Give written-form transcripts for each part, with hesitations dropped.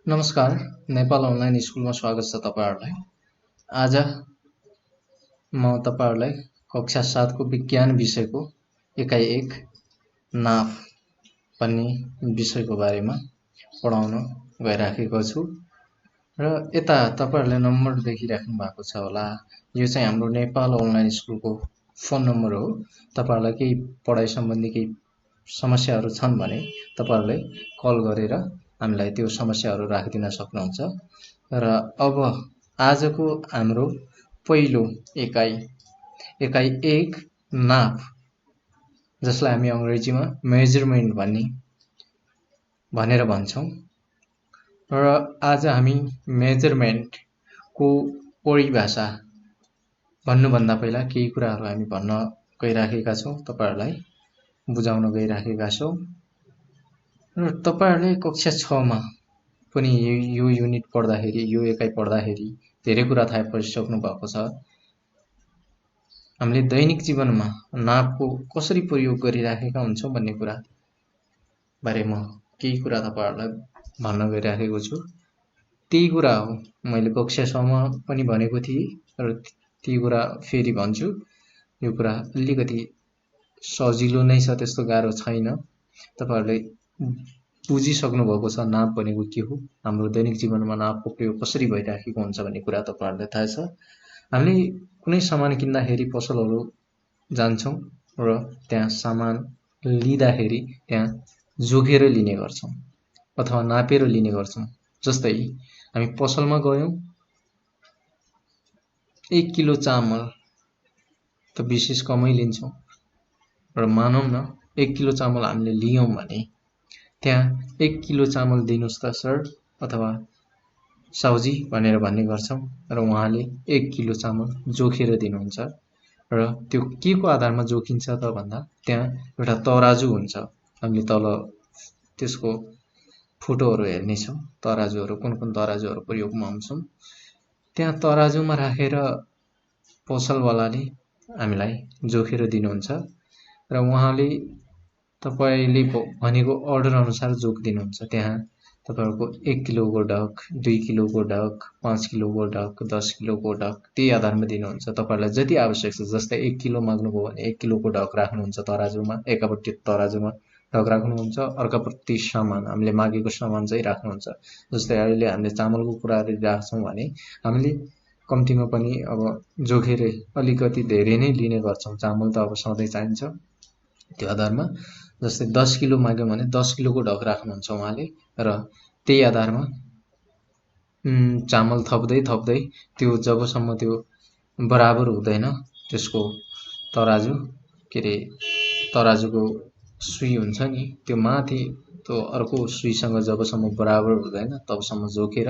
नमस्कार, नेपाल अनलाइन स्कुलमा स्वागत छ तपाईहरुलाई। आज म तपाईहरुलाई कक्षा 7 को विज्ञान विषयको एकाइ 1 नाप भन्ने विषयको बारेमा पढाउन गइराखेको छु। र यता तपाईहरुले नम्बर देखिराख्नु भएको छ होला। यो चाहिँ हाम्रो नेपाल अनलाइन स्कुलको फोन नम्बर हो। तपाईहरुलाई केही पढाइ सम्बन्धी केही समस्याहरू छन् भने तपाईहरुले कल गरेर हामीलाई त्यो समस्याहरू राखिदिन सक्नुहुन्छ। र अब आजको हाम्रो पहिलो एकाइ 1 नाप, जसलाई हामी अंग्रेजीमा मेजरमेन्ट भनेर भन्छौं। र आज हामी मेजरमेन्ट को परिभाषा भन्नुभन्दा पहिला केही कुराहरू हामी भन्न गइराखेका छौं, तपाईहरुलाई बुझाउन गइराखेका छौं। र तपाईहरुले कक्षा 6 मा पनि यो युनिट पढ्दाखेरि, यो एकाइ पढ्दाखेरि धेरै कुरा थाहा पाइसक्नु भएको छ। हामीले दैनिक जीवनमा नापको कसरी प्रयोग गरिराखेका हुन्छौं भन्ने कुरा बारे म केही कुरा तपाईहरुलाई भन्न गइराखेको छु। त्यही कुरा हो मैले कक्षा 6 मा पनि भनेको थिएँ र त्यही कुरा फेरि भन्छु। यो कुरा अलिकति सजिलो नै छ, त्यस्तो गाह्रो छैन। तपाईहरुले बुझिसक्नु भएको छ नाप भनेको के हो, हाम्रो दैनिक जीवनमा नापको प्रयोग कसरी भइराखेको हुन्छ भन्ने कुरा तपाईहरुलाई थाहा छ। हामीले कुनै सामान किन्दाखेरि पसलहरू जान्छौं र त्यहाँ सामान लिँदाखेरि त्यहाँ जोखेर लिने गर्छौं अथवा नापेर लिने गर्छौं। जस्तै हामी पसलमा गयौं, 1 किलो चामल त विशेष कमै लिन्छौं र मानौं न 1 किलो चामल हामीले लियौं भने त्यहाँ 1 किलो चामल दिनुस् त सर अथवा साउजी भनेर भन्ने गर्छौं र उहाँले 1 किलो चामल जोखेर दिनुहुन्छ। र त्यो के को आधारमा जोखिन्छ त भन्दा त्यहाँ एउटा तराजु हुन्छ। हामीले तल त्यसको फोटोहरू हेर्ने छौं, तराजुहरू कुन कुन तराजुहरू प्रयोगमा हुन्छन्। त्यहाँ तराजुमा राखेर पसलवालाले हामीलाई जोखेर दिनुहुन्छ र उहाँले तपाईले भनेको अर्डर अनुसार जोख दिनुहुन्छ। त्यहाँ तपाईहरुको 1 किलोको ढक, 2 किलोको ढक, 5 किलोको ढक, 10 किलोको ढक त्यही आधारमा दिनुहुन्छ। तपाईहरुलाई जति आवश्यक छ, जस्तै 1 किलो माग्नुभयो भने 1 किलोको ढक राख्नुहुन्छ तराजुमा, एकापट्टि तराजुमा ढक राख्नुहुन्छ, अर्कापट्टि सामान हामीले मागेको सामान चाहिँ राख्नुहुन्छ। जस्तै अहिले हामीले चामलको कुरा गरिराछौं भने हामीले कम्तीमा पनि अब जोखेर अलिकति धेरै नै लिने गर्छौं। चामल त अब सधैँ चाहिन्छ त्यो आधारमा। जस्तै 10 किलो माग्यौं भने 10 किलोको ढक राख्नुहुन्छ उहाँले र त्यही आधारमा चामल थप्दै थप्दै त्यो जबसम्म त्यो बराबर हुँदैन, त्यसको तराजु तराजुको सुई हुन्छ नि, त्यो माथि त्यो अर्को सुईसँग जबसम्म बराबर हुँदैन तबसम्म जोखेर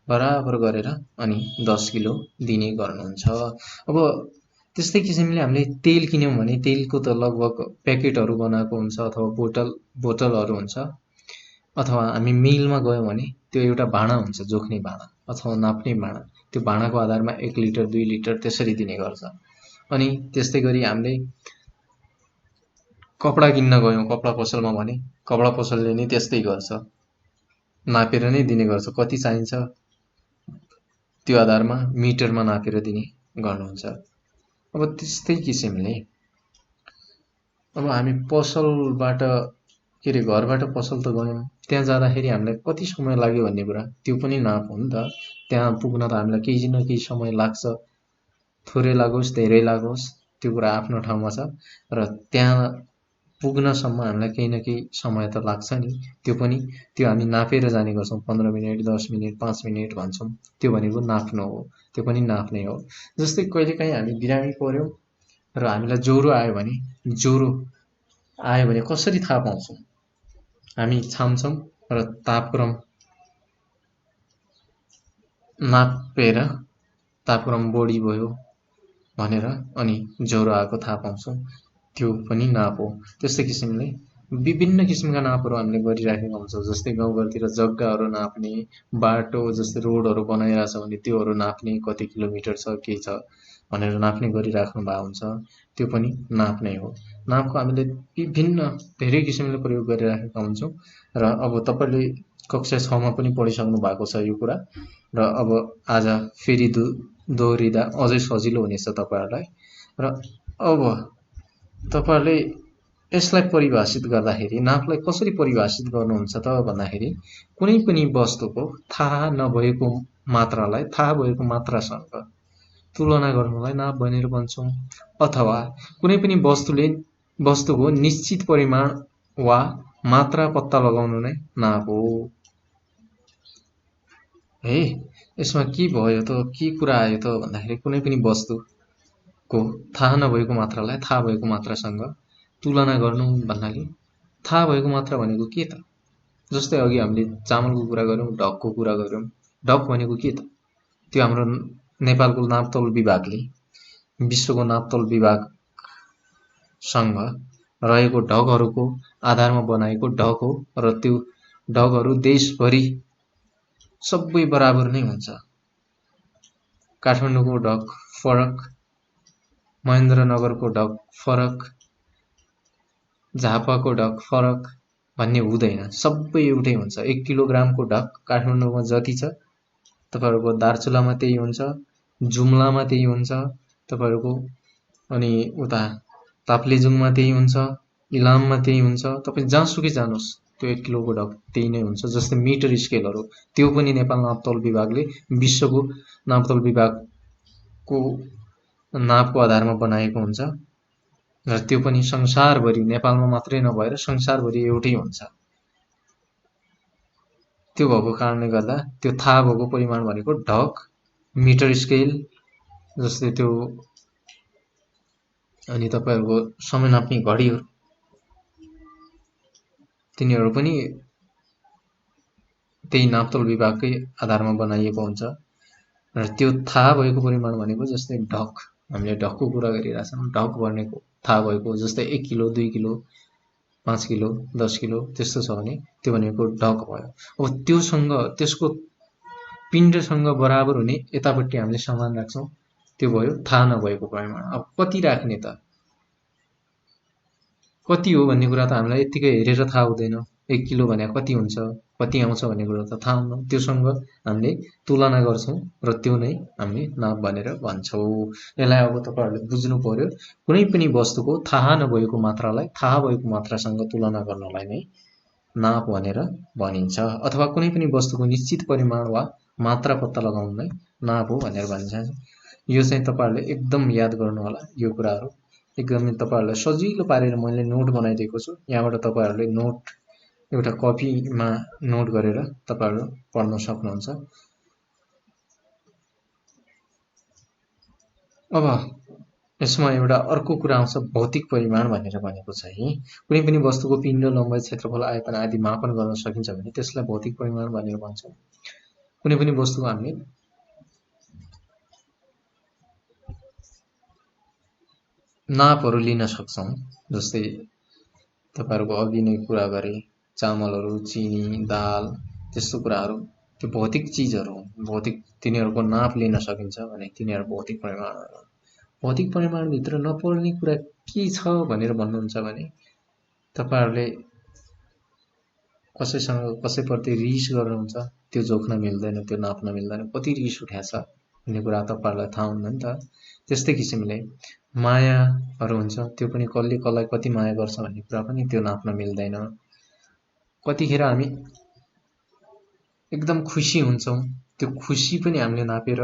बराबर गरेर अनि 10 किलो दिने गर्नुहुन्छ। अब त्यस्तै किसिमले हामीले तेल किन्यौं भने तेलको त लगभग प्याकेटहरू बनाएको हुन्छ अथवा बोतलहरू हुन्छ। अथवा हामी मिलमा गयौं भने त्यो एउटा भाँडा हुन्छ, जोख्ने भाँडा अथवा नाप्ने भाँडा। त्यो भाँडाको आधारमा 1 लिटर 2 लिटर त्यसरी दिने गर्छ। अनि त्यस्तै गरी हामीले कपडा किन्न गयौं कपडा पसलमा भने कपडा पसलले नि त्यस्तै गर्छ, नापेर नै दिने गर्छ। कति चाहिन्छ त्यो आधारमा मिटरमा नापेर दिने गर्नुहुन्छ। अब त्यस्तै किसिमले अब हामी पसलबाट घरबाट पसल त गयौं, त्यहाँ जाँदाखेरि हामीलाई कति समय लाग्यो भन्ने कुरा त्यो पनि नाप हो नि त। त्यहाँ पुग्न त हामीलाई केही न केही समय लाग्छ, थोरै लागोस् धेरै लागोस् त्यो कुरा आफ्नो ठाउँमा छ। र त्यहाँ पुग्नसम्म हामीलाई केही न केही समय त लाग्छ नि, त्यो हामी नापेर जाने गर्छौं। 15 मिनेट 10 मिनेट 5 मिनेट भन्छौं, त्यो भनेको नाप्नु हो, त्यो पनि नाप्ने हो। जस्तै कहिलेकाहीँ हामी बिरामी पर्यौं र हामीलाई ज्वरो आयो भने कसरी थाहा पाउँछौं? हामी छाम्छौं र तापक्रम नापेर तापक्रम बढी भयो भनेर अनि ज्वरो आएको थाहा पाउँछौं, त्यो पनि नाप हो। त्यस्तै किसिमले विभिन्न किसिमका नापहरू हामीले गरिराखेका हुन्छौं। जस्तै गाउँघरतिर जग्गाहरू नाप्ने, बाटो जस्तै रोडहरू बनाइरहेछ भने त्योहरू नाप्ने, कति किलोमिटर छ के छ भनेर नाप्ने गरिराख्नु भएको हुन्छ, त्यो पनि नाप्ने हो। नापको हामीले विभिन्न धेरै किसिमले प्रयोग गरिराखेका हुन्छौं। र अब तपाईले कक्षा 6 मा पनि पढिसक्नु भएको छ यो कुरा र अब आज फेरि दोहोरिँदा अझै सजिलो हुनेछ तपाईहरुलाई। र अब तपाईहरुले यसलाई परिभाषित गर्दाखेरि नापलाई कसरी परिभाषित गर्नुहुन्छ त भन्दाखेरि कुनै पनि वस्तुको थाहा नभएको मात्रालाई थाहा भएको मात्रासँग तुलना गर्नलाई नाप भनेर भन्छौं। अथवा कुनै पनि वस्तुको निश्चित परिमाण वा मात्रा पत्ता लगाउनु नै नाप हो। है यसमा के भयो त, के कुरा आयो त भन्दाखेरि कुनै पनि वस्तुको थाहा नभएको मात्रालाई थाहा भएको मात्रासँग तुलना गर्नु भन्नाले थाहा भएको मात्रा भनेको के त? जस्तै अघि हामीले चामलको कुरा गर्यौं, ढकको कुरा गर्यौं। ढक भनेको के त? त्यो हाम्रो नेपालको नापतोल विभागले विश्वको नापतोल विभागसँग रहेको ढकहरूको आधारमा बनाएको ढक हो र त्यो ढकहरू देशभरि सबै बराबर नै हुन्छ। काठमाडौँको ढक फरक, महेन्द्रनगरको ढक फरक, झापाको ढक फरक भन्ने हुँदैन, सबै एउटै हुन्छ। 1 किलोग्रामको ढक काठमाडौँमा जति छ तपाईहरुको दार्चुलामा त्यही हुन्छ, जुम्लामा त्यही हुन्छ तपाईहरुको, अनि उता ताप्लेजुङमा त्यही हुन्छ, इलाममा त्यही हुन्छ। तपाई जहाँसुकै जानुस् त्यो 1 किलोको ढक त्यही नै हुन्छ। जस्तै मिटर स्केलहरु त्यो पनि नेपाल नापतोल विभागले विश्वको नापतोल विभागको नापको आधारमा बनाएको हुन्छ र त्यो पनि संसारभरि, नेपालमा मात्रै नभएर संसारभरि एउटै हुन्छ। त्यो भएको कारणले गर्दा त्यो थाहा भएको परिमाण भनेको ढक, मिटर स्केल जस्तै त्यो, अनि तपाईहरुको समय नाप्ने घडीहरु तिनीहरु पनि त्यही नापतोल विभागकै आधारमा बनाइएको हुन्छ। र त्यो थाहा भएको परिमाण भनेको जस्तै ढक, हामीले ढकको कुरा गरिरहेछौं, ढक भनेको थाहा भएको जस्तै 1 किलो, 2 किलो, 5 किलो, 10 किलो त्यस्तो छ भने त्यो भनेको ढक भयो। अब त्योसँग त्यसको पिण्डसँग बराबर हुने यतापट्टि हामीले समान राख्छौं, त्यो भयो थाहा नभएको परिमाण। अब कति राख्ने त? कति हो भन्ने कुरा त हामीलाई यतिकै हेरेर थाहा हुँदैन। 1 किलो भने कति हुन्छ, कति आउँछ भन्ने कुरा त थाहा हुन्न। त्योसँग हामीले तुलना गर्छौं र त्यो नै हामीले नाप भनेर भन्छौं। यसलाई अब तपाईहरुले बुझ्नु पर्यो। कुनै पनि वस्तुको थाहा नभएको मात्रालाई थाहा भएको मात्रासँग तुलना गर्नलाई नै नाप भनेर भनिन्छ। अथवा कुनै पनि वस्तुको निश्चित परिमाण वा मात्रा पत्ता लगाउनु नै नाप हो भनेर भनिन्छ। यो चाहिँ तपाईहरुले एकदम याद गर्नु होला। यो कुराहरु एकदमै तपाईहरुलाई सजिलो पारेर मैले नोट बनाइदिएको छु। यहाँबाट तपाईहरुले नोट एउटा कपीमा नोट गरेर तपाईहरु पढ्न सक्नुहुन्छ। अब यसमा एउटा अर्को कुरा आउँछ भौतिक परिमाण भनेर भनेको चाहिँ कुनै पनि वस्तुको पिण्ड, लम्बाइ, क्षेत्रफल, आयतन आदि मापन गर्न सकिन्छ भने त्यसलाई भौतिक परिमाण भनेर भन्छौं। कुनै पनि वस्तुको हामीले नापहरु लिन सक्छौं। जस्तै तपाईहरुको अघि नै कुरा गरे चामलहरु, चिनी, दाल त्यस्तो कुराहरु त्यो भौतिक चीजहरु हुन्। भौतिक तिनीहरुको नाप लिन सकिन्छ भने तिनीहरु भौतिक परिमाणहरु हुन्। भौतिक परिमाण भित्र नपर्ने कुरा के छ भनेर भन्नुहुन्छ भने तपाईहरुले कसैसँग कसैप्रति रिस गर्नुहुन्छ, त्यो जोख्न मिल्दैन, त्यो नाप्न मिल्दैन, कति रिस उठ्याछ भन्ने कुरा तपाईहरुलाई थाहा हुन्न नि त। त्यस्तै किसिमले मायाहरु हुन्छ, त्यो पनि कसले कसलाई कति माया गर्छ भन्ने कुरा पनि त्यो नाप्न मिल्दैन। कतिखेर हामी एकदम खुसी हुन्छौं, त्यो खुसी पनि हामीले नापेर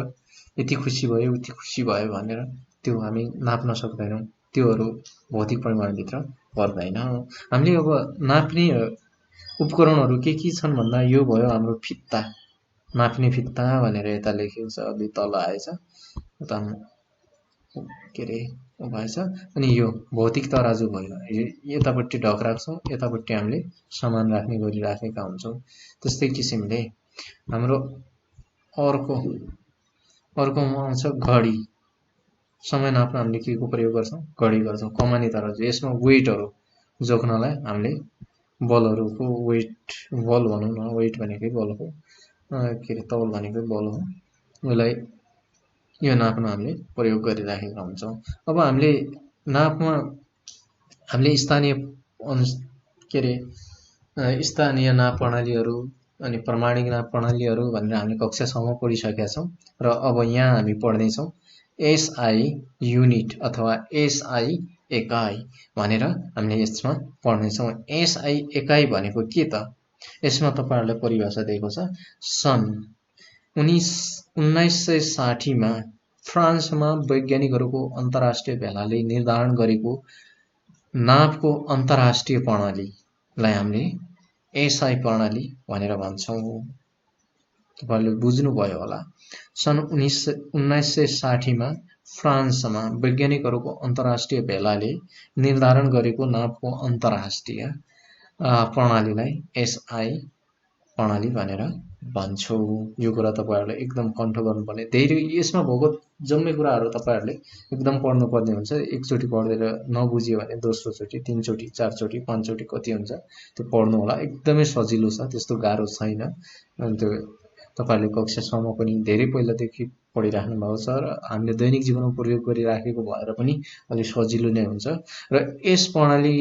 यति खुसी भयो, उति खुसी भयो भनेर त्यो हामी नाप्न सक्दैनौं। त्योहरु भौतिक परिमाण भित्र पर्दैन। हामीले अब नाप्ने उपकरणहरु के छन् भन्दा यो भयो हाम्रो फित्ता, नाप्ने फित्ता भनेर यता लेखेको छ, अलि तल आएछ, उता के रे भएछ। अनि यो भौतिक तराजु भयो, यतापट्टि ढक राख्छौं, यतापट्टि हामीले सामान राख्ने गरिराखेका हुन्छौं। त्यस्तै किसिमले हाम्रो अर्कोमा आउँछ घडी। समय नाप्न हामीले के को प्रयोग गर्छौं? घडी गर्छौं। कमानी तराजु, यसमा वेटहरु जोख्नलाई हामीले बलहरुको वेट, बल भनौं न, वेट भनेकै बल हो, के रे तौल भनेकै बल हो, यसलाई यो नाप्न हामीले प्रयोग गरिराखेका हुन्छौं। अब हामीले नापमा हामीले स्थानीय नाप प्रणालीहरु अनि प्रमाणिक नाप प्रणालीहरू भनेर हामीले कक्षा 6 मा पढिसकेका छौं र अब यहाँ हामी पढ्दै छौं एसआई युनिट अथवा एसआई एकाइ भनेर हामीले यसमा पढ्ने छौं। एसआई एकाइ भनेको के त? यसमा तपाईहरुलाई परिभाषा दिएको छ। सन् 1960 मा फ्रान्समा वैज्ञानिकहरूको अन्तर्राष्ट्रिय भेलाले निर्धारण गरेको नापको अन्तर्राष्ट्रिय प्रणालीलाई हामीले एसआई प्रणाली भनेर भन्छौं। तपाईहरुले बुझ्नुभयो होला। सन् 1960 मा फ्रान्समा वैज्ञानिकहरूको अन्तर्राष्ट्रिय भेलाले निर्धारण गरेको नापको अन्तर्राष्ट्रिय प्रणालीलाई एसआई प्रणाली भनेर भन्छौं। यो कुरा तपाईहरुले एकदम कन्ठ गर्नुपर्ने। धेरै यसमा भएको जम्मै कुराहरु तपाईहरुले एकदम पढ्नुपर्ने हुन्छ। एकचोटी पढेर नबुझियो भने दोस्रो चोटी, तीनचोटी, चारचोटी, पाँचचोटी कति हुन्छ त्यो पढ्नु होला। एकदमै सजिलो छ, त्यस्तो गाह्रो छैन। अनि त्यो तपाईहरुले कक्षा 6 मा पनि धेरै पहिलादेखि पढिराख्नु भएको छ र हामीले दैनिक जीवनमा प्रयोग गरिराखेको भएर पनि अलि सजिलो नै हुन्छ। र यस प्रणाली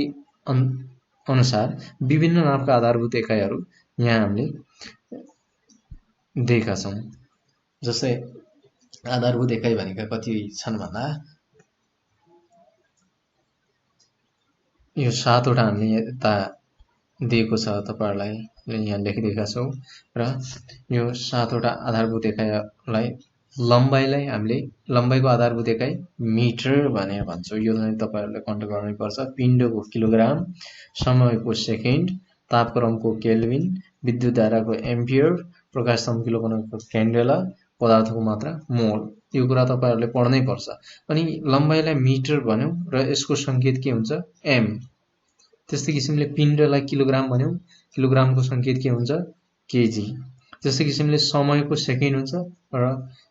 अनुसार विभिन्न नापका आधारभूत एकाइहरू यहाँ हामीले दिएका छौं। जस्तै आधारभूत एकाइ भनेका कति छन् भन्दा यो 7 वटा हामीले यता दिएको छ, तपाईहरुलाई यहाँ लेखिदिएका छौं। र यो 7 वटा आधारभूत एकाइलाई लम्बाइलाई हामीले लम्बाइको आधारभूत एकाइ मिटर भनेर भन्छौं। यो चाहिँ तपाईहरुले कन्ट गर्नै पर्छ। पिण्डको किलोग्राम, समयको सेकेन्ड, तापक्रमको केल्भिन, विद्युत धाराको एम्पियर, प्रकाश चम्किलोपनको क्यान्डेला, पदार्थको मात्रा मोल। यो कुरा तपाईहरुले पढ्नै पर्छ। अनि लम्बाइलाई मिटर भन्यौं र यसको संकेत के हुन्छ? एम। त्यस्तै किसिमले पिण्डलाई किलोग्राम भन्यौं, किलोग्रामको संकेत के हुन्छ? केजी। त्यस्तै किसिमले समयको सेकेन्ड हुन्छ र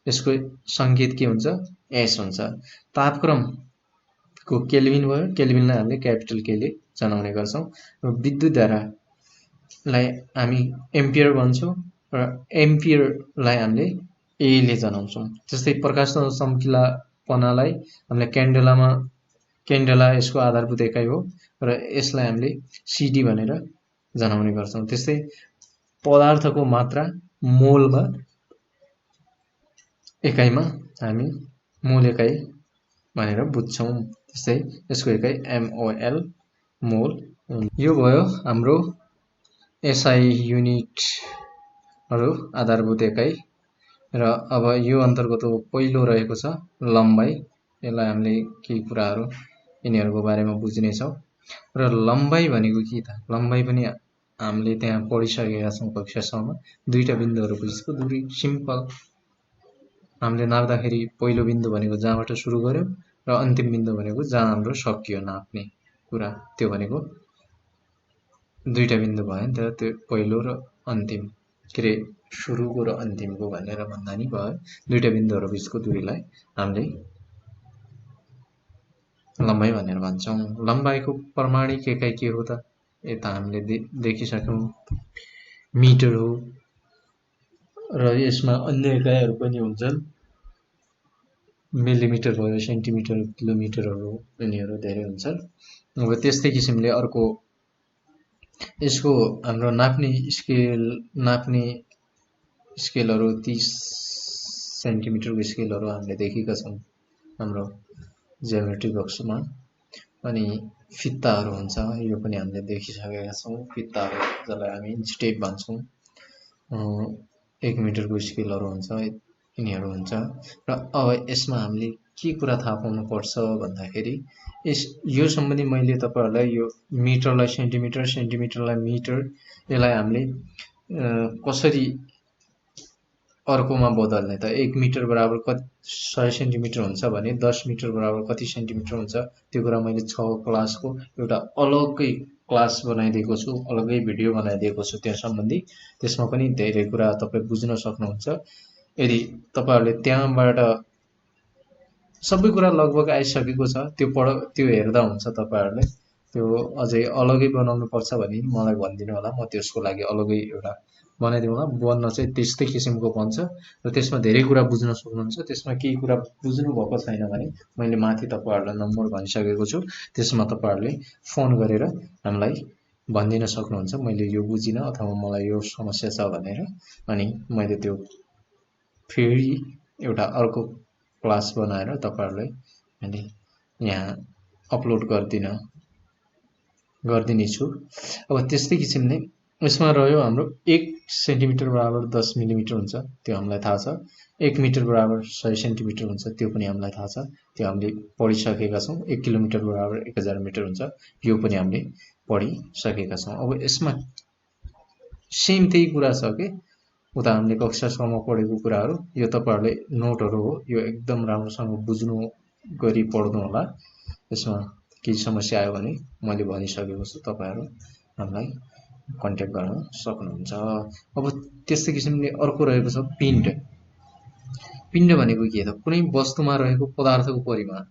यसको संकेत के हुन्छ? एस हुन्छ। तापक्रमको केल्भिन भयो, केल्भिनलाई हामीले क्यापिटल के ले जनाउने गर्छौं। र विद्युत धारालाई हामी एम्पियर भन्छौं र एम्पियरलाई हामीले ए ले जनाउँछौं। त्यस्तै प्रकाश चम्किलापनालाई हामीले क्यान्डेला यसको आधारभूत एकाइ हो र यसलाई हामीले सिडी भनेर जनाउने गर्छौं। त्यस्तै पदार्थको मात्रा मोलमा एकाइमा हामी मोल एकाइ भनेर बुझ्छौं। त्यस्तै यसको एकाइ एमओएल मोल। यो भयो हाम्रो एसआई युनिटहरु आधारभूत एकाइ। र अब यो अन्तर्गत पहिलो रहेको छ लम्बाइ। यसलाई हामीले केही कुराहरु यिनीहरुको बारेमा बुझ्ने छौं। र लम्बाइ भनेको के त? लम्बाइ पनि हामीले त्यहाँ पढिसकेका छौं कक्षा 6 मा। दुईटा बिन्दुहरुको बीचको दूरी सिम्पल हामीले नाप्दाखेरि पहिलो बिन्दु भनेको जहाँबाट सुरु गर्यौं र अन्तिम बिन्दु भनेको जहाँ हाम्रो सकियो नाप्ने कुरा, त्यो भनेको दुईटा बिन्दु भयो नि त। त्यो पहिलो र अन्तिम, के रे सुरुको र अन्तिमको भनेर भन्दा नि भयो। दुईटा बिन्दुहरु बीचको दूरीलाई हामीले लम्बाइ भनेर भन्छौं। लम्बाइको प्रमाणिक एकाइ के हो त? यता हामीले देखिसक्यौं, मिटर हो। र यसमा अन्य एकाइहरु पनि हुन्छन्। मिलिमिटर भयो, सेन्टिमिटर, किलोमिटरहरु, यिनीहरु धेरै हुन्छन्। अब त्यस्तै किसिमले अर्को यसको हाम्रो नाप्ने स्केलहरु 30 सेन्टिमिटरको स्केलहरु हामीले देखेका छौं हाम्रो ज्योमेट्री बक्समा। अनि फित्ताहरु हुन्छ, यो पनि हामीले देखिसकेका छौं। फित्ताहरु जसलाई हामी इन्च टेप भन्छौं। 1 मिटरको स्केलहरु हुन्छ, यिनीहरु हुन्छ। र अब यसमा हामीले के कुरा थाहा पाउनु पर्छ भन्दाखेरि यो सम्बन्धी मैले तपाईहरुलाई यो मिटरलाई सेन्टिमिटर, सेन्टिमिटरलाई मिटर, यसलाई हामीले कसरी अर्कोमा बदल्ने त? 1 मिटर बराबर 100 सेन्टिमिटर हुन्छ भने 10 मिटर बराबर कति सेन्टिमिटर हुन्छ? त्यो कुरा मैले 6 क्लासको एउटा अलग्गै क्लास बनाइदिएको छु, अलग्गै भिडियो बनाइदिएको छु त्यस सम्बन्धी। त्यसमा पनि धेरै कुरा तपाई बुझ्न सक्नुहुन्छ। यदि तपाईहरुले त्यहाँबाट सबै कुरा लगभग आइसकेको छ, त्यो हेर्दा हुन्छ तपाईहरुले। त्यो अझै अलग्गै बनाउनु पर्छ भने मलाई भनिदिनु होला, म त्यसको लागि अलग्गै एउटा बनाइदिउँला। बन्न चाहिँ त्यस्तै किसिमको बन्छ र त्यसमा धेरै कुरा बुझ्न सक्नुहुन्छ। त्यसमा केही कुरा बुझ्नु भएको छैन भने मैले माथि तपाईहरुलाई नम्बर भनिसकेको छु, त्यसमा तपाईहरुले फोन गरेर हामीलाई भनिदिन सक्नुहुन्छ मैले यो बुझिनँ अथवा मलाई यो समस्या छ भनेर, अनि मैले त्यो फेरि एउटा अर्को क्लास बनाएर तपाईहरुलाई मैले यहाँ अपलोड गरिदिने छु। अब त्यस्तै किसिमले यसमा रह्यो हाम्रो 1 सेन्टिमिटर बराबर 10 मिलिमिटर हुन्छ, त्यो हामीलाई थाहा छ। 1 मिटर बराबर 100 सेन्टिमिटर हुन्छ, त्यो पनि हामीलाई थाहा छ, त्यो हामीले पढिसकेका छौं। 1 किलोमिटर बराबर 1000 मिटर हुन्छ, यो पनि हामीले पढिसकेका छौं। अब यसमा सेम त्यही कुरा छ के उता हामीले कक्षासम्म पढेको कुराहरू, यो तपाईहरुले नोटहरू हो, यो एकदम राम्रोसँग बुझ्नु गरी पढ्नु होला। यसमा केही समस्या आयो भने मैले भनिसकेको छु, तपाईहरु हामीलाई कन्ट्याक्ट गर्न सक्नुहुन्छ। अब त्यस्तै किसिमले अर्को रहेको छ पिण्ड। पिण्ड भनेको के त? कुनै वस्तुमा रहेको पदार्थको परिमाण।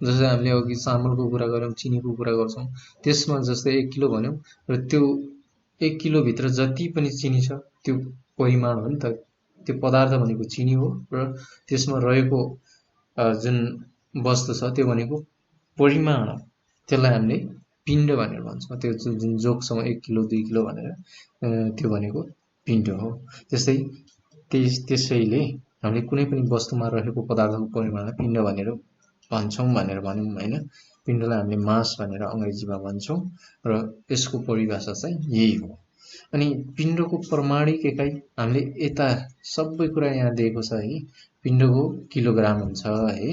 जस्तै हामीले अघि चामलको कुरा गर्यौं, चिनीको कुरा गर्छौं, त्यसमा जस्तै 1 किलो भन्यौं र त्यो 1 किलो भित्र जति पनि चिनी छ त्यो परिमाण हो नि त। त्यो पदार्थ भनेको चिनी हो र त्यसमा रहेको जुन वस्तु छ त्यो भनेको परिमाण हो। त्यसलाई हामीले पिण्ड भनेर भन्छौं। त्यो जुन जोगसँग 1 किलो 2 किलो भनेर त्यो भनेको पिण्ड हो। त्यसैले हामीले कुनै पनि वस्तुमा रहेको पदार्थको परिमाणलाई पिण्ड भनेर भन्छौं भनेर भन्यौं हैन। पिण्डलाई हामीले मास भनेर अंग्रेजीमा भन्छौं र यसको परिभाषा चाहिँ यही हो। अनि पिण्डको प्रमाणिक एकाइ हामीले यता सबै कुरा यहाँ दिएको छ है। पिण्डको किलोग्राम हुन्छ है,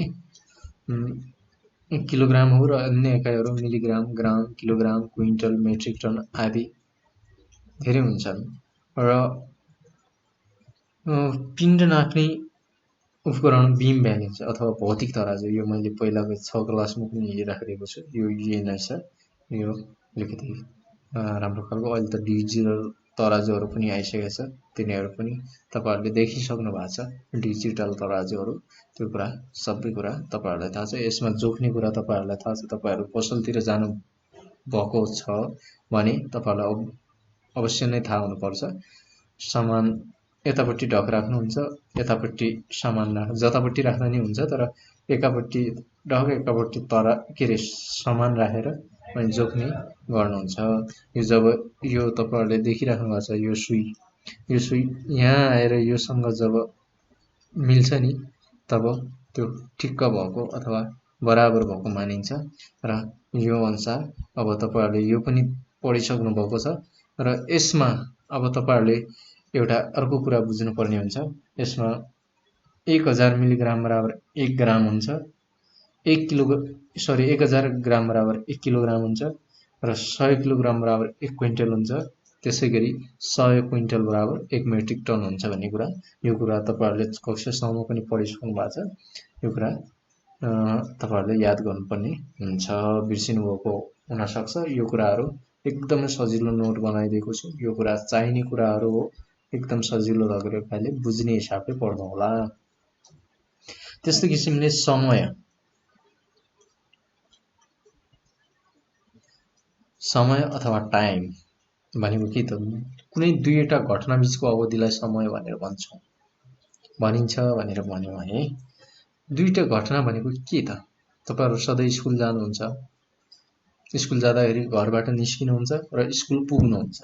किलोग्राम हो र अन्य एकाइहरू मिलिग्राम, ग्राम, किलोग्राम, क्विन्टल, मेट्रिक टन आदि धेरै हुन्छन्। र पिण्ड नाप्ने उपकरण बीम ब्यालेन्स अथवा भौतिक तराजु, यो मैले पहिलाको 6 क्लासमा पनि हेरिराखेको छु। यो यही नै छ, यो अलिकति राम्रो खालको। अहिले त डिजिटल तराजुहरू पनि आइसकेको छ, तिनीहरू पनि तपाईहरुले देखिसक्नु भएको छ, डिजिटल तराजुहरू। त्यो कुरा सबै कुरा तपाईहरुलाई थाहा छ। यसमा जोख्ने कुरा तपाईहरुलाई थाहा छ। तपाईहरु पसलतिर जानु भएको छ भने तपाईहरुलाई अवश्य नै थाहा हुनुपर्छ। सामान यतापट्टि ढक राख्नुहुन्छ, यतापट्टि सामान जतापट्टि राख्दा नि हुन्छ, तर एकापट्टि ढक एकापट्टि के रे सामान राखेर अनि जोख्ने गर्नुहुन्छ। यो जब यो तपाईहरुले देखिराख्नु भएको छ, यो सुई यहाँ आएर योसँग जब मिल्छ नि तब त्यो ठिक्क भएको अथवा बराबर भएको मानिन्छ। र यो अनुसार अब तपाईहरुले यो पनि पढिसक्नु भएको छ र यसमा अब तपाईहरुले एउटा अर्को कुरा बुझ्नु पर्ने हुन्छ। यसमा 1000 मिलिग्राम बराबर 1 ग्राम हुन्छ, 1000 ग्राम बराबर 1 किलोग्राम हुन्छ र 100 किलोग्राम बराबर 1 क्विन्टल हुन्छ। त्यसैगरी 100 क्विन्टल बराबर 1 मेट्रिक टन हुन्छ भन्ने कुरा, यो कुरा तपाईहरुले कक्षासम्म पनि पढिसक्नु भएको छ। यो कुरा तपाईहरुले याद गर्नुपर्ने हुन्छ, बिर्सिनु भएको हुन सक्छ। यो कुराहरू एकदमै सजिलो नोट बनाइदिएको छु। यो कुरा चाहिने कुराहरू हो, एकदम सजिलो तरिकाले बुझ्ने हिसाबले पढ्नु होला। त्यस्तै किसिमले समय अथवा टाइम भनेको के त? कुनै दुईवटा घटना बीचको अवधिलाई समय भनेर भनिन्छ भनेर भन्यौं है। दुईटा घटना भनेको के त? तपाईहरु सधैँ स्कुल जानुहुन्छ, स्कुल जाँदाखेरि घरबाट निस्किनुहुन्छ र स्कुल पुग्नुहुन्छ,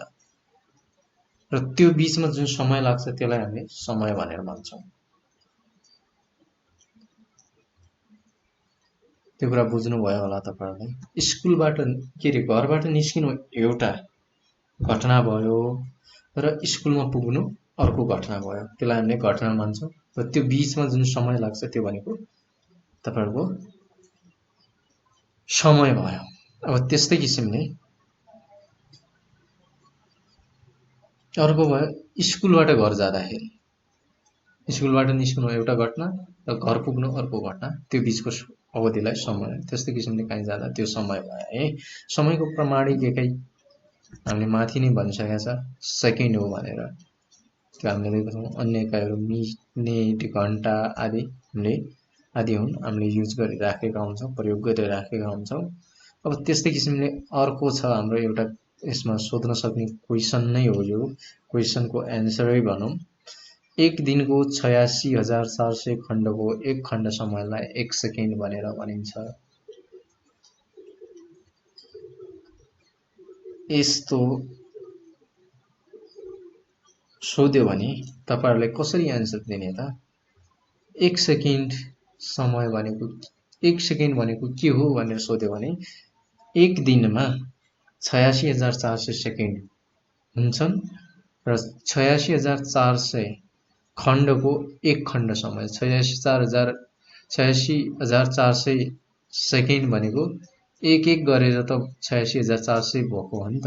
र त्यो बीचमा जुन समय लाग्छ त्यसलाई हामीले समय भनेर भन्छौं। त्यो कुरा बुझ्नु भयो होला तपाईहरुले। स्कुलबाट घरबाट निस्किनु एउटा घटना भयो र स्कुलमा पुग्नु अर्को घटना भयो, त्यसलाई हामीले घटना मान्छौं। र त्यो बीचमा जुन समय लाग्छ त्यो भनेको तपाईहरुको समय भयो। अब त्यस्तै किसिमले अर्को भयो स्कुलबाट घर जाँदाखेरि। स्कुलबाट निस्कनु एउटा घटना र घर पुग्नु अर्को घटना, त्यो बीचको अवधिलाई समय। त्यस्तै किसिमले कहीँ जाँदा त्यो समय भयो है। समयको प्रमाणिक एकाइ हामीले माथि नै भनिसकेका छ, सेकेन्ड हो भनेर। त्यो हामीले देखेको छौं। अन्य एकाइहरू मिनेट, घण्टा आदि हुन्, हामीले युज गरिराखेका हुन्छौं, प्रयोग गरिराखेका हुन्छौं। अब त्यस्तै किसिमले अर्को छ हाम्रो एउटा, यसमा सोध्न सक्ने क्वेशन नै हो यो। क्वेशनको एन्सरै भनौं। एक दिनको 86,400 खण्डको एक खण्ड समयलाई 1 सेकेन्ड भनेर भनिन्छ। यस्तो सोध्यो भने तपाईहरुले कसरी एन्सर दिने त? 1 सेकेन्ड समय भनेको 1 सेकेन्ड भनेको के हो भनेर सोध्यो भने एक दिनमा 86,400 सेकेन्ड हुन्छन् र 86,400 खण्डको एक खण्ड समय 86,400 सेकेन्ड भनेको एक गरेर त 86,400 भएको हो नि त।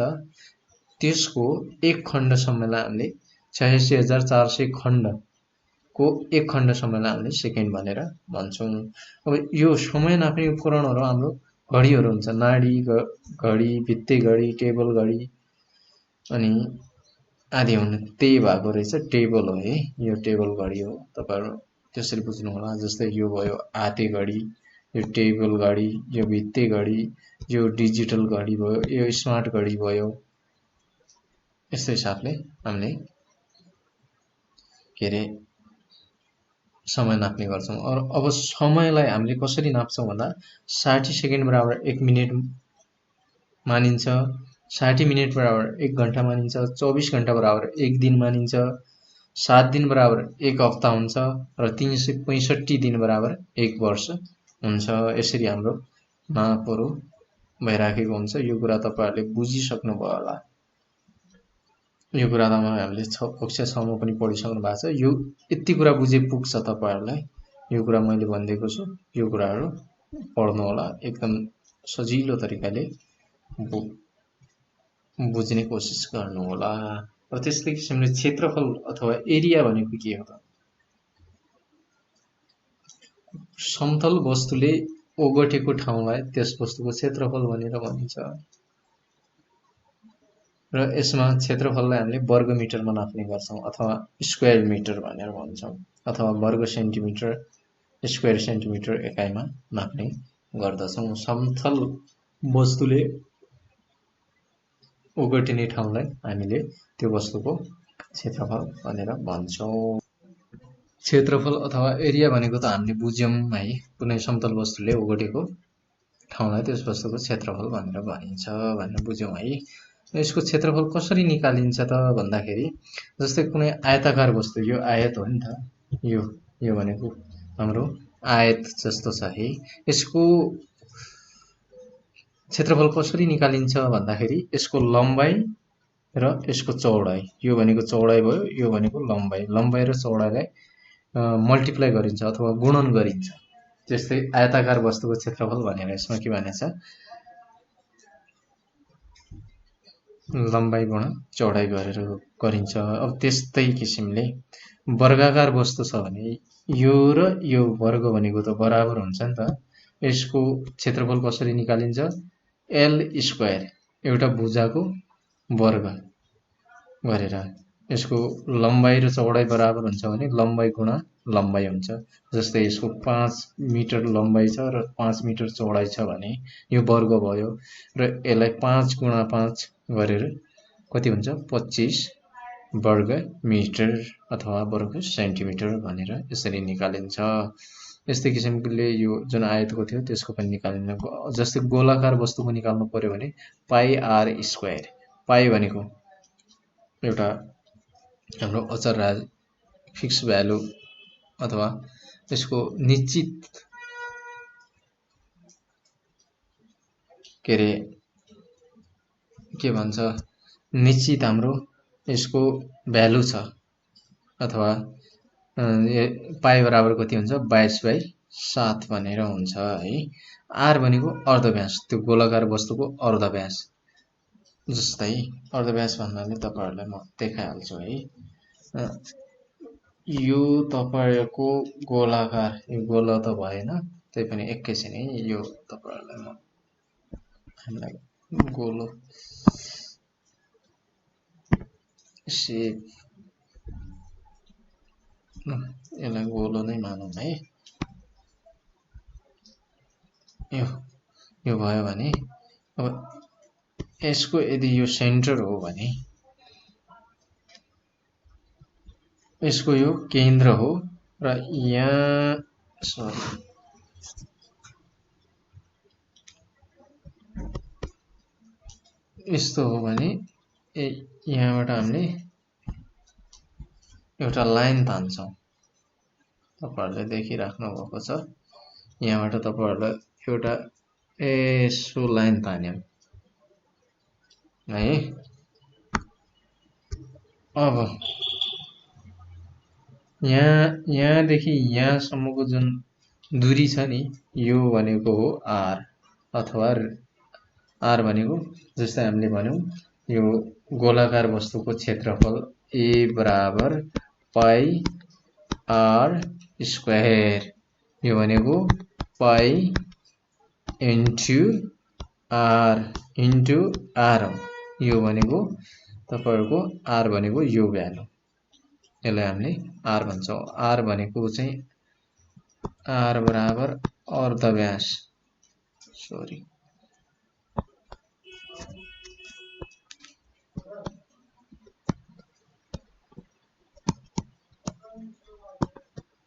त्यसको एक खण्ड समयलाई हामीले 86,400 खण्डको एक खण्ड समयलाई हामीले सेकेन्ड भनेर भन्छौँ। अब यो समय नाप्ने उपकरणहरू हाम्रो घडीहरू हुन्छ, नाडी घडी, भित्ते घडी, टेबल घडी अनि आदि हुन्। त्यही भएको रहेछ टेबल हो है, यो टेबल घडी हो। तपाईहरु त्यसरी बुझ्नु होला। जस्तै यो भयो हाते घडी, यो टेबल घडी, यो भित्ते घडी, यो डिजिटल घडी भयो, यो स्मार्ट घडी भयो। यस्तै हिसाबले हामीले के रे समय नाप्ने गर्छौं। अब समयलाई हामीले कसरी नाप्छौं भन्दा 60 सेकेन्ड बराबर 1 मिनेट मानिन्छ, 60 मिनेट बराबर 1 घण्टा मानिन्छ, 24 घण्टा बराबर 1 दिन मानिन्छ, 7 दिन बराबर 1 हप्ता हुन्छ र 365 दिन बराबर 1 वर्ष हुन्छ। यसरी हाम्रो मापहरू भइराखेको हुन्छ। यो कुरा तपाईहरुले बुझिसक्नु भयो होला। यो कुरा त हामीले कक्षा 6 मा पनि पढिसक्नु भएको छ। यो यति कुरा बुझे पुग्छ तपाईहरुलाई। यो कुरा मैले भनिदिएको छु। यो कुराहरु पढ्नु होला। एकदम सजिलो तरिकाले बुझ्ने कोसिस गर्नु होला। र त्यस्तै किसिमले क्षेत्रफल अथवा एरिया भनेको के हो त? समतल वस्तुले ओगटेको ठाउँलाई त्यस वस्तुको क्षेत्रफल भनेर भनिन्छ। र यसमा क्षेत्रफललाई हामीले वर्ग मिटरमा नाप्ने गर्छौं अथवा स्क्वायर मिटर भनेर भन्छौं अथवा वर्ग सेन्टिमिटर, स्क्वायर सेन्टिमिटर एकाइमा नाप्ने गर्दछौं। समतल वस्तुले ओगटिने ठाउँलाई हामीले त्यो वस्तुको क्षेत्रफल भनेर भन्छौं। क्षेत्रफल अथवा एरिया भनेको त हामीले बुझ्यौं है। कुनै समतल वस्तुले ओगटेको ठाउँलाई त्यस वस्तुको क्षेत्रफल भनेर भनिन्छ भनेर बुझ्यौं है। यसको क्षेत्रफल कसरी निकालिन्छ त भन्दाखेरि जस्तै कुनै आयताकार वस्तु, यो आयत हो नि त, यो भनेको हाम्रो आयत जस्तो छ है। यसको क्षेत्रफल कसरी निकालिन्छ भन्दाखेरि यसको लम्बाई र यसको चौडाई, यो भनेको चौडाई भयो, यो भनेको लम्बाई, लम्बाई र चौडाइलाई मल्टिप्लाई गरिन्छ अथवा गुणन गरिन्छ। जस्तै आयताकार वस्तुको क्षेत्रफल भनेर यसमा के भनेछ, लम्बाई गुणा चौडाई गरेर गरिन्छ। अब त्यस्तै किसिमले वर्गाकार वस्तु छ भने यो र यो वर्ग भनेको त बराबर हुन्छ नि त। यसको क्षेत्रफल कसरी निकालिन्छ, एल स्क्वायर, एउटा भुजाको वर्ग गरेर। यसको लम्बाई र चौडाई बराबर हुन्छ भने लम्बाई गुणा लम्बाई हुन्छ। जस्तै यसको 5 मिटर लम्बाई छ र 5 मिटर चौडाई छ भने यो वर्ग भयो र यसलाई 5 गुणा 5 गरेर कति हुन्छ, 25 वर्ग मिटर अथवा वर्ग सेन्टिमिटर भनेर यसरी निकालिन्छ। यस्तै किसिमले यो जुन आयतको थियो त्यसको पनि निकालिन्छ। जस्तै गोलाकार वस्तुको निकाल्नु पर्यो भने पाई आर स्क्वायर, पाई भनेको एउटा हाम्रो अचर फिक्स भ्यालु अथवा त्यसको निश्चित के भन्छ, निश्चित हाम्रो यसको भ्यालु छ अथवा पाई बराबर कति हुन्छ, 22/7 भनेर हुन्छ है। आर भनेको अर्धव्यास, त्यो गोलाकार वस्तुको अर्धव्यास। जस्तै अर्धव्यास भन्नाले तपाईहरुलाई म देखाइहाल्छु है। यो तपाईको गोलाकार, यो गोला त भएन, त्यही पनि एकैछिन है। यो तपाईहरुलाई म हामीलाई गोलो शेप, यसलाई गोलो नै मानौं है। यो भयो भने अब यसको यदि यो सेन्टर हो भने यसको यो केन्द्र हो र यहाँ यस्तो हो भने यहाँबाट हामीले एउटा लाइन तान्छौँ। तपाईहरुले देखिराख्नु भएको छ, यहाँबाट तपाईहरुलाई एउटा यसो लाइन तान्यौं है। अब यहाँदेखि यहाँसम्मको जुन दूरी छ नि, यो भनेको हो r, अथवा r भनेको जस्तै हामीले भन्यौं यो गोलाकार वस्तुको क्षेत्रफल a बराबर पाई r स्क्वायर, यो भनेको पाई इन्टु r इन्टु r हो। यो भनेको तपाईहरुको r भनेको यो भ्यालु, यसलाई हामीले r भन्छौं। r भनेको चाहिँ r बराबर अर्धव्यास, सरी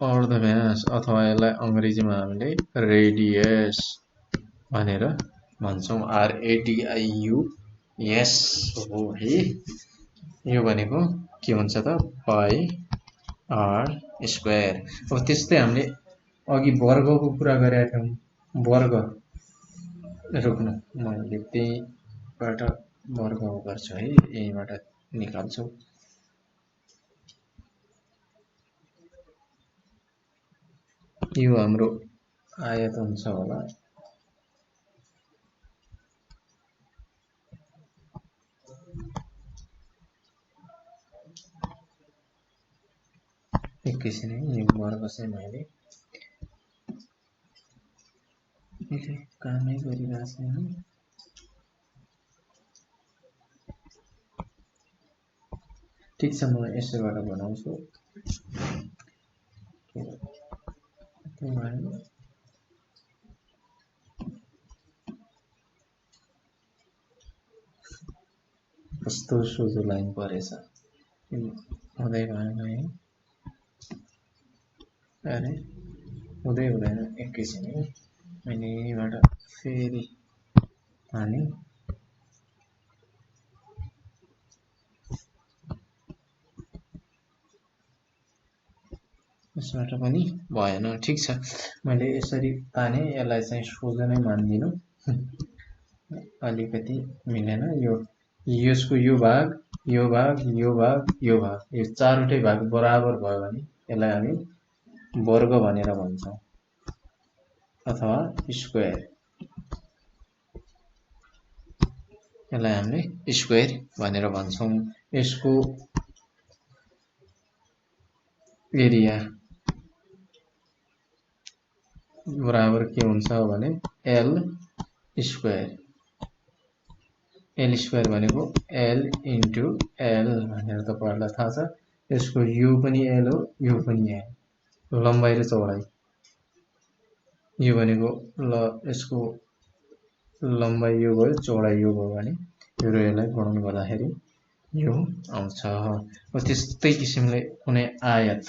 अर्धव्यास, अथवा यसलाई अंग्रेजीमा हामीले रेडियस भनेर भन्छौं। RADIUS हो है। यो भनेको के हुन्छ त, पाई r स्क्वायर। अब त्यस्तै हामीले अघि वर्गको कुरा गरेका थियौं, वर्ग रोक्नु, मैले त्यहीबाट वर्ग गर्छु है, यहीबाट निकाल्छु। यो हाम्रो आयत हुन्छ होला, एकैछिन है, यो वर्ग चाहिँ मैले कामै गरिरहेको छैन। ठिक छ, म यसैबाट बनाउँछु। कस्तो सोझो लाइन परेछ, हुँदै भएन है। अरे हुँदै हुँदैन, एकैछिन है, मैले यहीबाट फेरि ताने। यसबाट पनि भएन, ठिक छ, मैले यसरी ताने, यसलाई चाहिँ सोझो नै मान्दिनु, अलिकति मिलेन। यसको यो भाग, यो भाग, यो भाग, यो भाग, यो चारवटै भाग बराबर भयो भने यसलाई हामी वर्ग भनेर भन्छौं, अथवा स्क्वायर। यसलाई हामीले स्क्वायर भनेर भन्छौं। यसको एरिया बराबर के हुन्छ भने l स्क्वायर। l स्क्वायर भनेको l इन्टु l भनेर तपाईहरुलाई थाहा छ। यसको यो पनि l हो, यो पनि l, लम्बाई र चौडाई। यो भनेको यसको लम्बाई यो भयो, चौडाई यो भयो भने यो र यसलाई गुणन गर्दाखेरि यो आउँछ। त्यस्तै किसिमले कुनै आयत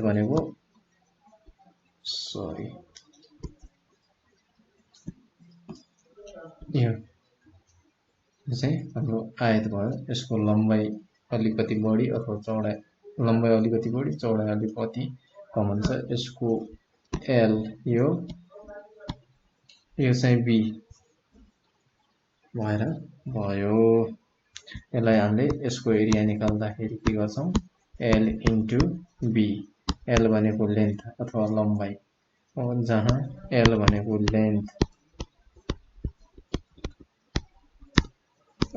भनेको, सरी, यो चाहिँ हाम्रो आयत भयो। यसको लम्बाई अलिकति बढी अथवा चौडाई, लम्बाई अलिकति बढी, चौडाई अलिकति कम हुन्छ। यसको l, यो चाहिँ b भएर भयो। यसलाई हामीले यसको एरिया निकाल्दाखेरि के गर्छौं, l इन्टु b। l भनेको लेन्थ अथवा लम्बाई, जहाँ l भनेको लेन्थ